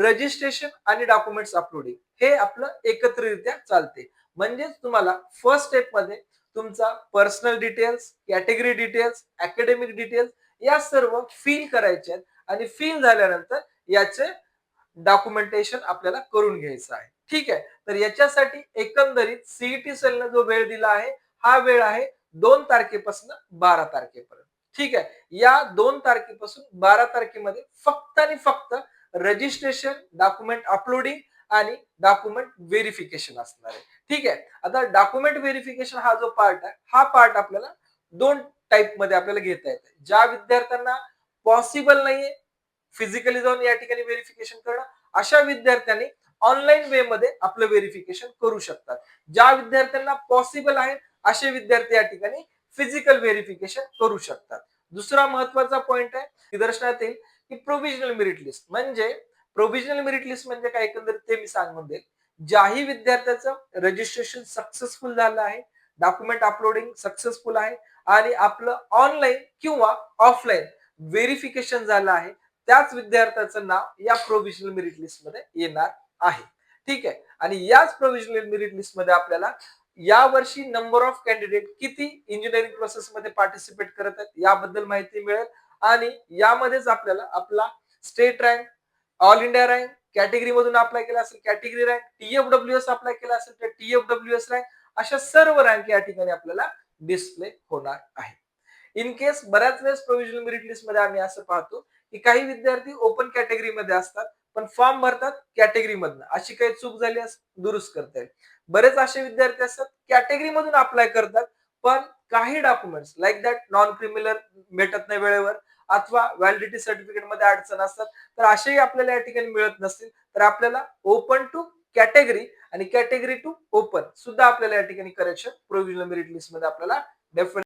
Registration आणि documents uploading हे आपलं एकत्रितरित्या चालते. म्हणजेच तुम्हाला फर्स्ट स्टेप मध्ये तुमचा personal details, category details, academic details या सर्व फिल करायचे आहेत आणि फिल झाल्यानंतर याचे डॉक्युमेंटेशन आपल्याला करून घ्यायचं आहे. ठीक आहे. तर याच्यासाठी एकंदरीत सीईटी सेलने जो वेळ दिला आहे हा वेळ आहे 2 तारखेपासून 12 तारखेपर्यंत. ठीक आहे. या 2 तारखेपासून 12 तारखेमध्ये फक्त आणि फक्त रजिस्ट्रेशन, डॉक्युमेंट अपलोडिंग आणि डॉक्युमेंट व्हेरिफिकेशन असणार आहे. ठीक आहे. आता डॉक्युमेंट व्हेरिफिकेशन हा जो पार्ट आहे हा पार्ट आपल्याला 2 टाइप मध्ये आपल्याला घेता येते. ज्या विद्यार्थ्यांना पॉसिबल नाहीये फिजिकली जाऊन या ठिकाणी व्हेरिफिकेशन करणं, अशा विद्यार्थ्यांनी ऑनलाईन वे मध्ये आपलं व्हेरिफिकेशन करू शकतात. ज्या विद्यार्थ्यांना पॉसिबल आहे असे विद्यार्थी या ठिकाणी फिजिकल व्हेरिफिकेशन करू शकतात. दुसरा महत्वाचा पॉइंट आहे निदर्शनात येईल की प्रोव्हिजनल मेरिट लिस्ट म्हणजे प्रोव्हिजनल मेरिट लिस्ट म्हणजे काय एकंदरीत ते मी सांगून देईल. ज्याही विद्यार्थ्याचं रजिस्ट्रेशन सक्सेसफुल झालं आहे, डॉक्युमेंट अपलोडिंग सक्सेसफुल आहे आणि आपलं ऑनलाईन किंवा ऑफलाईन व्हेरिफिकेशन झालं आहे, त्याच विद्यार्थ्याचं नाव या प्रोव्हिजनल मेरिट लिस्ट मध्ये येणार आहे. ठीक आहे. आणि याच प्रोव्हिजनल मेरिट लिस्ट मध्ये आपल्याला या वर्षी नंबर ऑफ कॅन्डिडेट किती इंजिनिअरिंग प्रोसेस मध्ये पार्टिसिपेट करत आहेत याबद्दल माहिती मिळेल आणि यामध्येच आपल्याला आपला state rank, all India rank, category मधून अप्लाय केला असेल कॅटेगरी रँक, टीएफडब्ल्यूएस अप्लाय केला असेल तर टीएफडब्ल्यूएस रँक, अशा सर्व रँक या ठिकाणी आपल्याला डिस्प्ले होणार आहे. इन केस बऱ्याच वेळेस प्रोव्हिजनल मेरिट लिस्ट मध्ये आम्ही असं पाहतो की काही विद्यार्थी ओपन कॅटेगरी मध्ये असतात पण फॉर्म भरतात कॅटेगरी मधनं, अशी काही चूक झाली दुरुस्त करता येईल. बरेच असे विद्यार्थी असतात कॅटेगरी मधून अप्लाय करतात पण काही documents like that non criminal भेटत नाही वेळेवर अथवा व्हॅलिडिटी सर्टिफिकेट मध्ये अडचण असतात, तर असेही आपल्याला या ठिकाणी मिळत नसतील तर आपल्याला ओपन टू कॅटेगरी आणि कॅटेगरी टू ओपन सुद्धा आपल्याला या ठिकाणी करेक्शन प्रोव्हिजनल मेरिट लिस्ट मध्ये आपल्याला डेफिनेटली